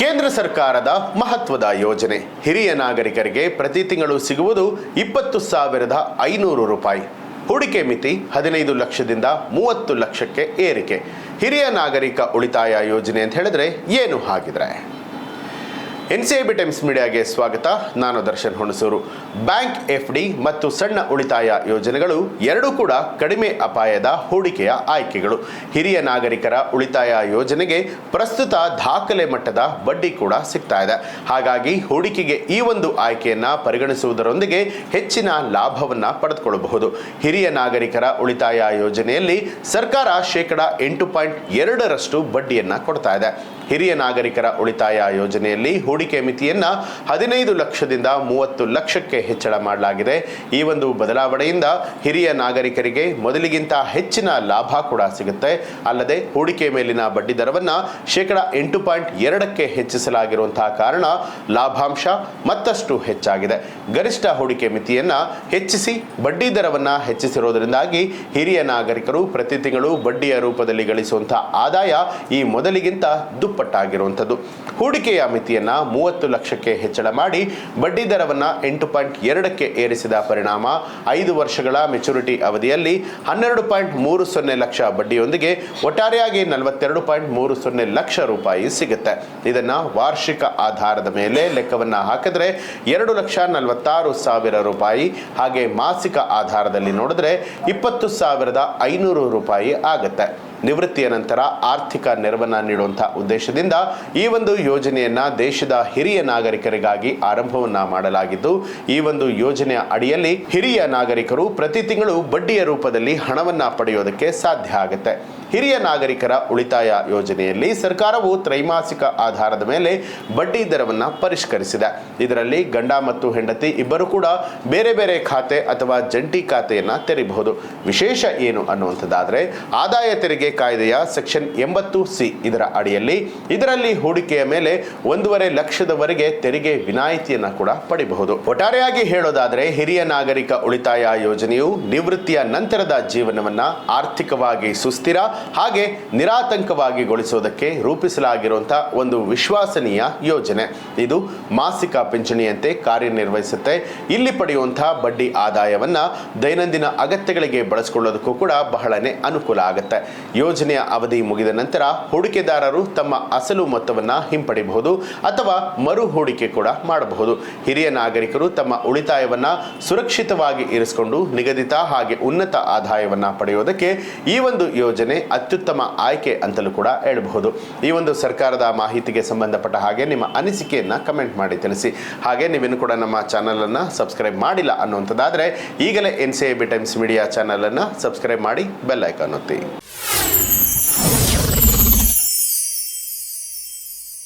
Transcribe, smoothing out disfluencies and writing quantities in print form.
ಕೇಂದ್ರ ಸರ್ಕಾರದ ಮಹತ್ವದ ಯೋಜನೆ ಹಿರಿಯ ನಾಗರಿಕರಿಗೆ ಪ್ರತಿ ತಿಂಗಳು ಸಿಗುವುದು 20,500 ರೂಪಾಯಿ. ಹೂಡಿಕೆ ಮಿತಿ 15 ಲಕ್ಷದಿಂದ 30 ಲಕ್ಷಕ್ಕೆ ಏರಿಕೆ. ಹಿರಿಯ ನಾಗರಿಕ ಉಳಿತಾಯ ಯೋಜನೆ ಅಂತ ಹೇಳಿದ್ರೆ ಏನು ಹಾಗಿದ್ರೆ? NCIB ಟೈಮ್ಸ್ ಮೀಡಿಯಾಗೆ ಸ್ವಾಗತ. ನಾನು ದರ್ಶನ್ ಹುಣಸೂರು. ಬ್ಯಾಂಕ್ FD ಮತ್ತು ಸಣ್ಣ ಉಳಿತಾಯ ಯೋಜನೆಗಳು ಎರಡೂ ಕೂಡ ಕಡಿಮೆ ಅಪಾಯದ ಹೂಡಿಕೆಯ ಆಯ್ಕೆಗಳು. ಹಿರಿಯ ನಾಗರಿಕರ ಉಳಿತಾಯ ಯೋಜನೆಗೆ ಪ್ರಸ್ತುತ ದಾಖಲೆ ಮಟ್ಟದ ಬಡ್ಡಿ ಕೂಡ ಸಿಗ್ತಾ ಇದೆ. ಹಾಗಾಗಿ ಹೂಡಿಕೆಗೆ ಈ ಒಂದು ಆಯ್ಕೆಯನ್ನ ಪರಿಗಣಿಸುವುದರೊಂದಿಗೆ ಹೆಚ್ಚಿನ ಲಾಭವನ್ನ ಪಡೆದುಕೊಳ್ಳಬಹುದು. ಹಿರಿಯ ನಾಗರಿಕರ ಉಳಿತಾಯ ಯೋಜನೆಯಲ್ಲಿ ಸರ್ಕಾರ ಶೇಕಡ 8.2% ಬಡ್ಡಿಯನ್ನ ಕೊಡ್ತಾ ಇದೆ. ಹಿರಿಯ ನಾಗರಿಕರ ಉಳಿತಾಯ ಯೋಜನೆಯಲ್ಲಿ ಹೂಡಿಕೆ ಮಿತಿಯನ್ನ 15 ಲಕ್ಷದಿಂದ 30 ಲಕ್ಷಕ್ಕೆ ಹೆಚ್ಚಳ ಮಾಡಲಾಗಿದೆ. ಈ ಒಂದು ಬದಲಾವಣೆಯಿಂದ ಹಿರಿಯ ನಾಗರಿಕರಿಗೆ ಮೊದಲಿಗಿಂತ ಹೆಚ್ಚಿನ ಲಾಭ ಕೂಡ ಸಿಗುತ್ತೆ. ಅಲ್ಲದೆ ಹೂಡಿಕೆ ಮೇಲಿನ ಬಡ್ಡಿ ದರವನ್ನ ಶೇಕಡ 8.2ಕ್ಕೆ ಹೆಚ್ಚಿಸಲಾಗಿರುವಂತಹ ಕಾರಣ ಲಾಭಾಂಶ ಮತ್ತಷ್ಟು ಹೆಚ್ಚಾಗಿದೆ. ಗರಿಷ್ಠ ಹೂಡಿಕೆ ಮಿತಿಯನ್ನ ಹೆಚ್ಚಿಸಿ ಬಡ್ಡಿ ದರವನ್ನ ಹೆಚ್ಚಿಸಿರುವುದರಿಂದಾಗಿ ಹಿರಿಯ ನಾಗರಿಕರು ಪ್ರತಿ ತಿಂಗಳು ಬಡ್ಡಿಯ ರೂಪದಲ್ಲಿ ಗಳಿಸುವಂತಹ ಆದಾಯ ಈ ಮೊದಲಿಗಿಂತ ದುಪ್ಪಟ್ಟಾಗಿರುವಂಥದ್ದು. ಹೂಡಿಕೆಯ ಮಿತಿಯನ್ನ 30 ಲಕ್ಷಕ್ಕೆ ಹೆಚ್ಚಳ ಮಾಡಿ ಬಡ್ಡಿ ದರವನ್ನ 8.2ಕ್ಕೆ ಏರಿಸಿದ ಪರಿಣಾಮ 5 ವರ್ಷಗಳ ಮೆಚುರಿಟಿ ಅವಧಿಯಲ್ಲಿ 12.30 ಲಕ್ಷ ಬಡ್ಡಿಯೊಂದಿಗೆ ಒಟ್ಟಾರೆಯಾಗಿ 42.30 ಲಕ್ಷ ರೂಪಾಯಿ ಸಿಗುತ್ತೆ. ಇದನ್ನ ವಾರ್ಷಿಕ ಆಧಾರದ ಮೇಲೆ ಲೆಕ್ಕವನ್ನ ಹಾಕಿದ್ರೆ 2,46,000 ರೂಪಾಯಿ, ಹಾಗೆ ಮಾಸಿಕ ಆಧಾರದಲ್ಲಿ ನೋಡಿದ್ರೆ 20,500 ರೂಪಾಯಿ ಆಗುತ್ತೆ. ನಿವೃತ್ತಿಯ ನಂತರ ಆರ್ಥಿಕ ನೆರವನ್ನ ನೀಡುವಂತಹ ಉದ್ದೇಶದಿಂದ ಈ ಒಂದು ಯೋಜನೆಯನ್ನ ದೇಶದ ಹಿರಿಯ ನಾಗರಿಕರಿಗಾಗಿ ಆರಂಭವನ್ನ ಮಾಡಲಾಗಿದ್ದು, ಈ ಒಂದು ಯೋಜನೆಯ ಅಡಿಯಲ್ಲಿ ಹಿರಿಯ ನಾಗರಿಕರು ಪ್ರತಿ ತಿಂಗಳು ಬಡ್ಡಿಯ ರೂಪದಲ್ಲಿ ಹಣವನ್ನ ಪಡೆಯೋದಕ್ಕೆ ಸಾಧ್ಯ ಆಗುತ್ತೆ. ಹಿರಿಯ ನಾಗರಿಕರ ಉಳಿತಾಯ ಯೋಜನೆಯಲ್ಲಿ ಸರ್ಕಾರವು ತ್ರೈಮಾಸಿಕ ಆಧಾರದ ಮೇಲೆ ಬಡ್ಡಿ ದರವನ್ನ ಪರಿಷ್ಕರಿಸಿದೆ. ಇದರಲ್ಲಿ ಗಂಡ ಮತ್ತು ಹೆಂಡತಿ ಇಬ್ಬರು ಕೂಡ ಬೇರೆ ಬೇರೆ ಖಾತೆ ಅಥವಾ ಜಂಟಿ ಖಾತೆಯನ್ನ ತೆರೆಯಬಹುದು. ವಿಶೇಷ ಏನು ಅನ್ನುವಂಥದ್ದಾದ್ರೆ ಆದಾಯ ತೆರಿಗೆ ಕಾಯ್ದೆಯ ಸೆಕ್ಷನ್ 80C ಇದರ ಅಡಿಯಲ್ಲಿ ಇದರಲ್ಲಿ ಹೂಡಿಕೆಯ ಮೇಲೆ 1.5 ಲಕ್ಷದವರೆಗೆ ತೆರಿಗೆ ವಿನಾಯಿತಿಯನ್ನ ಕೂಡ ಪಡೆಯಬಹುದು. ಒಟ್ಟಾರೆಯಾಗಿ ಹೇಳೋದಾದ್ರೆ ಹಿರಿಯ ನಾಗರಿಕ ಉಳಿತಾಯ ಯೋಜನೆಯು ನಿವೃತ್ತಿಯ ನಂತರದ ಜೀವನವನ್ನ ಆರ್ಥಿಕವಾಗಿ ಸುಸ್ಥಿರ ಹಾಗೆ ನಿರಾತಂಕವಾಗಿ ಗೊಳಿಸೋದಕ್ಕೆ ರೂಪಿಸಲಾಗಿರುವಂತಹ ಒಂದು ವಿಶ್ವಾಸನೀಯ ಯೋಜನೆ. ಇದು ಮಾಸಿಕ ಪಿಂಚಣಿಯಂತೆ ಕಾರ್ಯನಿರ್ವಹಿಸುತ್ತೆ. ಇಲ್ಲಿ ಪಡೆಯುವಂತಹ ಬಡ್ಡಿ ಆದಾಯವನ್ನ ದೈನಂದಿನ ಅಗತ್ಯಗಳಿಗೆ ಬಳಸಿಕೊಳ್ಳೋದಕ್ಕೂ ಕೂಡ ಬಹಳನೇ ಅನುಕೂಲ ಆಗುತ್ತೆ. ಯೋಜನೆಯ ಅವಧಿ ಮುಗಿದ ನಂತರ ಹೂಡಿಕೆದಾರರು ತಮ್ಮ ಅಸಲು ಮೊತ್ತವನ್ನ ಹಿಂಪಡೆಯಬಹುದು ಅಥವಾ ಮರು ಹೂಡಿಕೆ ಕೂಡ ಮಾಡಬಹುದು. ಹಿರಿಯ ನಾಗರಿಕರು ತಮ್ಮ ಉಳಿತಾಯವನ್ನ ಸುರಕ್ಷಿತವಾಗಿ ಇರಿಸಿಕೊಂಡು ನಿಗದಿತ ಹಾಗೆ ಉನ್ನತ ಆದಾಯವನ್ನ ಪಡೆಯುವುದಕ್ಕೆ ಈ ಒಂದು ಯೋಜನೆ ಅತ್ಯುತ್ತಮ ಆಯ್ಕೆ ಅಂತಲೂ ಕೂಡ ಹೇಳಬಹುದು. ಈ ಒಂದು ಸರ್ಕಾರದ ಮಾಹಿತಿಗೆ ಸಂಬಂಧಪಟ್ಟ ಹಾಗೆ ನಿಮ್ಮ ಅನಿಸಿಕೆಯನ್ನ ಕಮೆಂಟ್ ಮಾಡಿ ತಿಳಿಸಿ. ಹಾಗೆ ನೀವೇನು ಕೂಡ ನಮ್ಮ ಚಾನಲ್ ಅನ್ನ ಸಬ್ಸ್ಕ್ರೈಬ್ ಮಾಡಿಲ್ಲ ಅನ್ನುವಂಥದ್ದಾದ್ರೆ ಈಗಲೇ NCIB ಟೈಮ್ಸ್ ಮೀಡಿಯಾ ಚಾನಲ್ ಅನ್ನ ಸಬ್ಸ್ಕ್ರೈಬ್ ಮಾಡಿ ಬೆಲ್ ಐಕಾನ್ ಒತ್ತಿ.